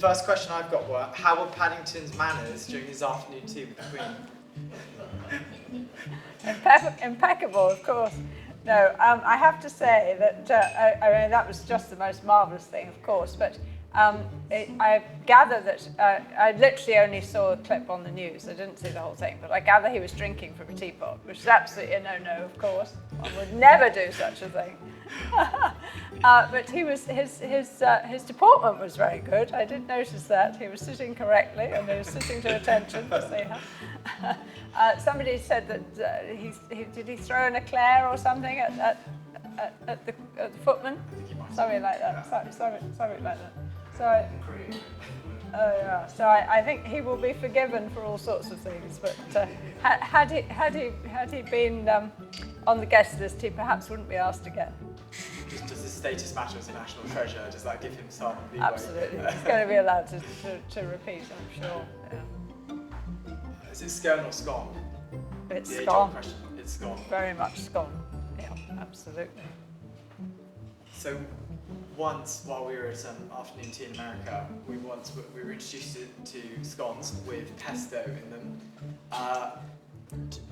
first question I've got were, how were Paddington's manners during his afternoon tea with the Queen? Impeccable, of course. No, I have to say that, I mean, that was just the most marvellous thing, of course, but I gather that I literally only saw a clip on the news. I didn't see the whole thing, but I gather he was drinking from a teapot, which is absolutely a no-no, of course. One would never do such a thing. But he was his deportment was very good. I did notice that he was sitting correctly and he was sitting to attention. To see how. Somebody said that did he throw an eclair or something at the footman? Something like that. Something like that. So, yeah. So I think he will be forgiven for all sorts of things. But had he been on the guest list, he perhaps wouldn't be asked again. Does his status matter as a national treasure? Does that give him some leeway? Absolutely. He's going to be allowed to repeat, I'm sure. Yeah. Is it scone or scone? It's the scone. Question. It's scone. Very much scone. Yeah, absolutely. So once, while we were at afternoon tea in America, we were introduced to scones with pesto in them.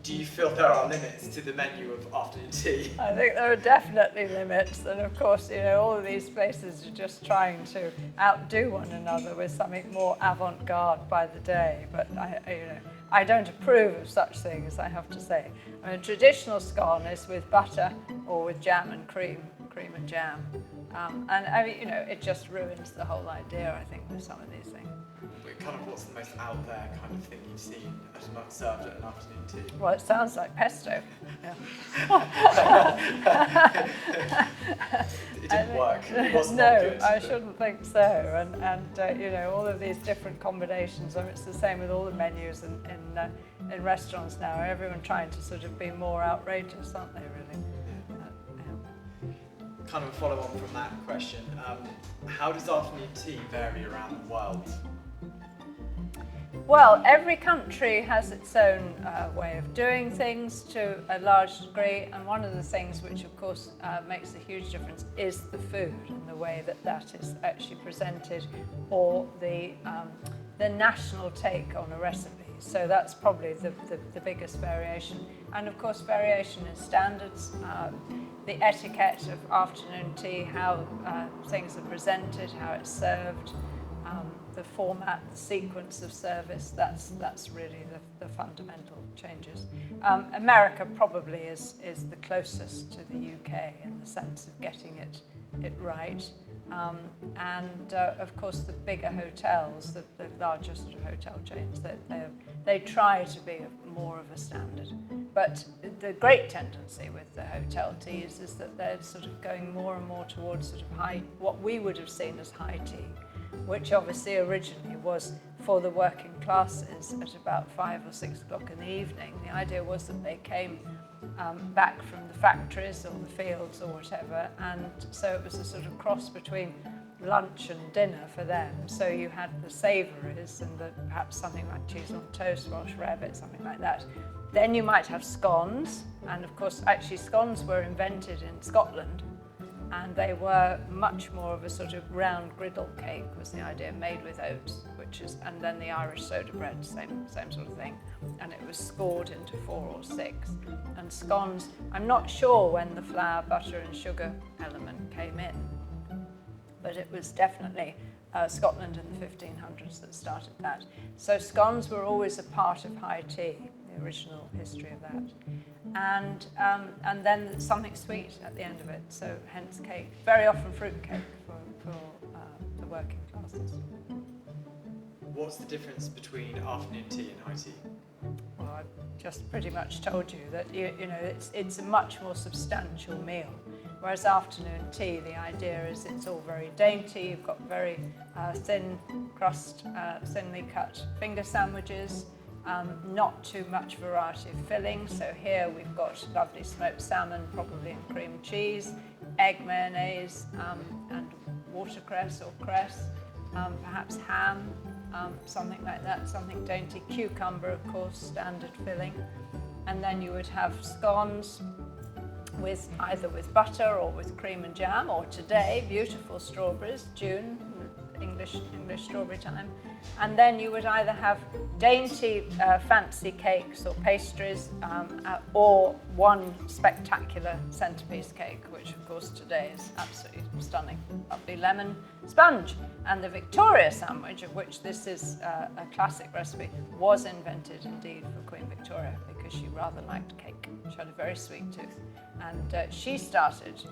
Do you feel there are limits to the menu of afternoon tea? I think there are definitely limits, and of course, all of these places are just trying to outdo one another with something more avant-garde by the day. But I don't approve of such things, I have to say. I mean, traditional scone is with butter or with jam and cream and jam, and I mean, it just ruins the whole idea, I think, with some of these things. Kind of what's the most out there kind of thing you've seen served at an afternoon tea? Well, it sounds like pesto. Yeah. It didn't work. It wasn't No, good. I shouldn't think so. And all of these different combinations. I mean, it's the same with all the menus in restaurants now. Everyone trying to sort of be more outrageous, aren't they? Really. Kind of a follow on from that question. How does afternoon tea vary around the world? Well, every country has its own way of doing things to a large degree, and one of the things which, of course, makes a huge difference is the food and the way that is actually presented, or the national take on a recipe. So that's probably the biggest variation. And of course, variation in standards, the etiquette of afternoon tea, how things are presented, how it's served, the format, the sequence of service, that's really the fundamental changes. America probably is the closest to the UK in the sense of getting it right. And of course the bigger hotels, the larger sort of hotel chains, they try to be more of a standard. But the great tendency with the hotel teas is that they're sort of going more and more towards sort of what we would have seen as high tea, which obviously originally was for the working classes at about 5 or 6 o'clock in the evening. The idea was that they came back from the factories or the fields or whatever, and so it was a sort of cross between lunch and dinner for them. So you had the savouries and perhaps something like cheese on toast, Welsh rarebit, something like that. Then you might have scones, and of course actually scones were invented in Scotland, and they were much more of a sort of round griddle cake was the idea, made with oats, and then the Irish soda bread, same sort of thing, and it was scored into 4 or 6. And scones, I'm not sure when the flour, butter and sugar element came in, but it was definitely Scotland in the 1500s that started that. So scones were always a part of high tea, the original history of that. And then something sweet at the end of it, so hence cake. Very often fruit cake for the working classes. What's the difference between afternoon tea and high tea? Well, I've just pretty much told you that it's a much more substantial meal. Whereas afternoon tea, the idea is it's all very dainty. You've got very thin crust, thinly cut finger sandwiches. Not too much variety of filling. So here we've got lovely smoked salmon, probably in cream cheese, egg mayonnaise, and watercress or cress, perhaps ham, something like that, something dainty. Cucumber, of course, standard filling. And then you would have scones either with butter or with cream and jam, or today, beautiful strawberries. June English strawberry time. And then you would either have dainty, fancy cakes or pastries, or one spectacular centerpiece cake, which of course today is absolutely stunning. Lovely lemon sponge. And the Victoria sandwich, of which this is a classic recipe, was invented indeed for Queen Victoria because she rather liked cake. She had a very sweet tooth. And she started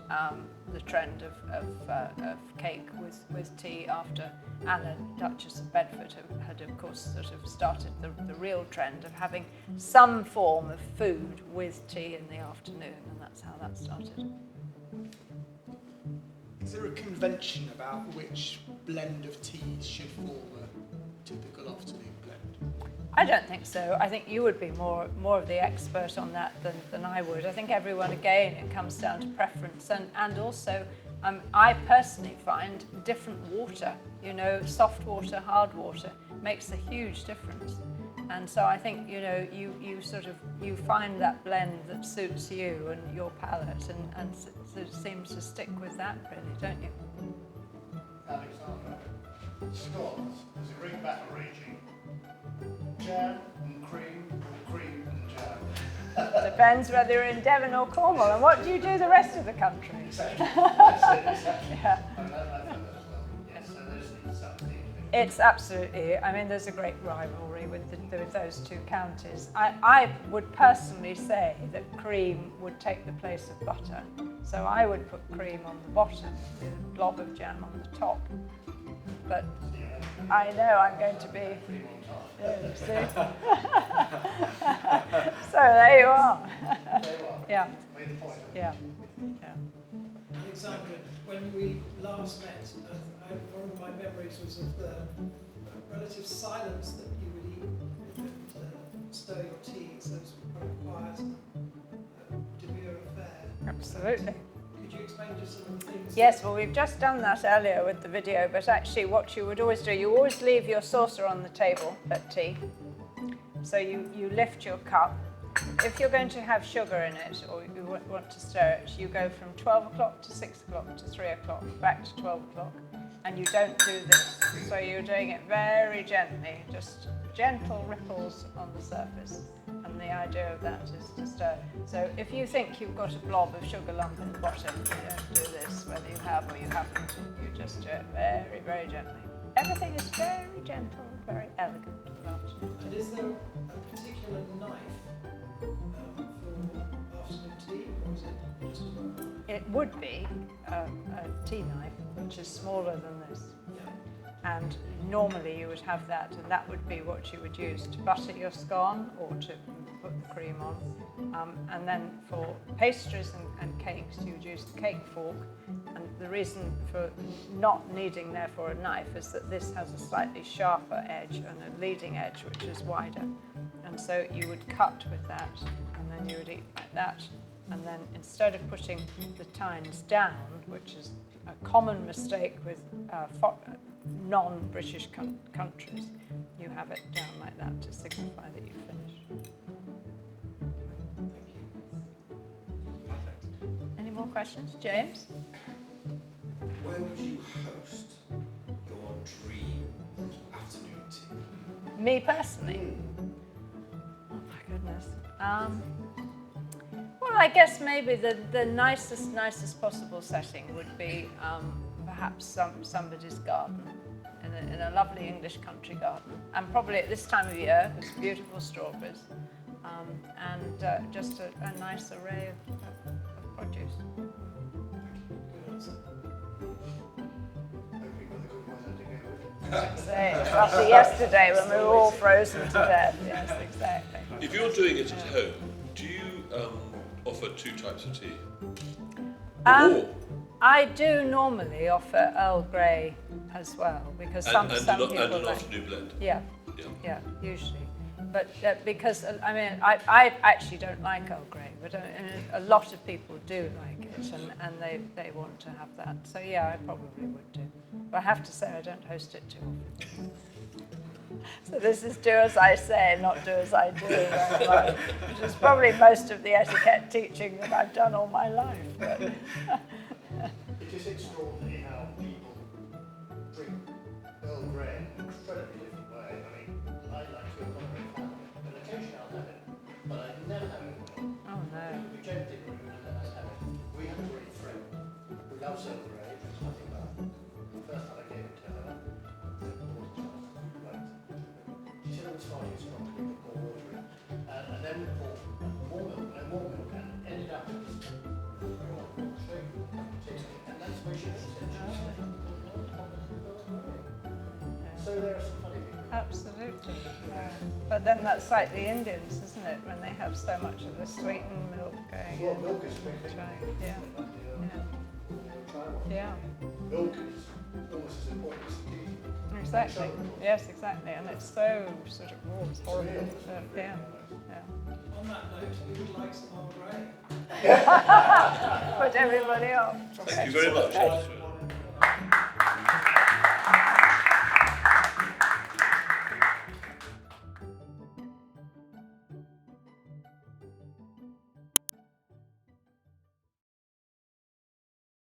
the trend of cake with tea after Anna, Duchess of Bedford, had of course sort of started the real trend of having some form of food with tea in the afternoon, and that's how that started. Is there a convention about which blend of teas should form a typical afternoon blend? I don't think so. I think you would be more of the expert on that than I would. I think everyone, again, it comes down to preference, and also I personally find different water, you know, soft water, hard water, makes a huge difference. And so I think, you know, you find that blend that suits you and your palate, and it seems to stick with that, really, don't you? Alexandra, scones, does it bring back origin? Jam and cream, or cream and jam? Depends whether you're in Devon or Cornwall, and what do you do the rest of the country? Exactly. Exactly. Yeah. I know that as well. Yes, so there's something. It's absolutely, I mean, there's a great rivalry with those two counties. I would personally say that cream would take the place of butter. So I would put cream on the bottom with a blob of jam on the top. But I know I'm going to be... Yeah, see? So there you are. Yeah. Yeah. Yeah. Alexandra, when we last met, one of my memories was of the relative silence that you would eat and stir your tea, so it's quite a quiet, demure affair. Absolutely. Could you explain just some of the things? Yes, well, we've just done that earlier with the video, but actually what you would always do, you always leave your saucer on the table at tea. So you lift your cup. If you're going to have sugar in it, or you want to stir it, you go from 12 o'clock to 6 o'clock to 3 o'clock, back to 12 o'clock, and you don't do this. So you're doing it very gently, just gentle ripples on the surface. And the idea of that is to stir. So if you think you've got a blob of sugar lump in the bottom, you don't do this, whether you have or you haven't. You just do it very, very gently. Everything is very gentle, very elegant. And is there a particular knife for afternoon tea, or is it just a normal knife? It would be a tea knife, which is smaller than this. Yeah. And normally you would have that, and that would be what you would use to butter your scone or to put the cream on. And then for pastries and cakes, you would use the cake fork. And the reason for not needing, therefore, a knife is that this has a slightly sharper edge and a leading edge, which is wider. And so you would cut with that, and then you would eat like that. And then instead of putting the tines down, which is a common mistake with non-British countries, you have it down like that to signify that you've finished. Any more questions? James? Where would you host your dream afternoon tea? Me personally? Oh my goodness. Well, I guess maybe the nicest possible setting would be perhaps somebody's garden, in a lovely English country garden, and probably at this time of year, with beautiful strawberries, and just a nice array of produce. After yesterday when we were all frozen to death, yes, exactly. If you're doing it at home, do you offer two types of tea? Or more? I do normally offer Earl Grey as well, because some people and an like... afternoon blend? Yeah, usually. But because, I mean, I actually don't like Earl Grey, but a lot of people do like it, and they want to have that. So yeah, I probably would do. But I have to say I don't host it too often. So this is do as I say, not do as I do, which is probably most of the etiquette teaching that I've done all my life. But It is extraordinary how people drink Grey in an incredibly different way. I mean, I like to accommodate family, and occasionally I'll have it, but I never have it with milk. Oh no. We go to dinner room and then I'd have it. We have a great friend who loves Earl Grey, drinks nothing but. The first time I gave it to her, she said it was far too strong, we put more water in. And then we poured more milk and more milk and ended up with this straight tea. And that's where she makes it. So there are some funny people. Absolutely. But then that's like the Indians, isn't it? When they have so much of the sweetened milk going Well, in. milk is a big thing. Right, yeah. Try one. Yeah. Milk is almost as important as the tea. Exactly. Yes, exactly. And it's so sort of raw, it's horrible. Yeah. Yeah. On that note, we would like some Earl Grey. Put everybody off. Thank you very much.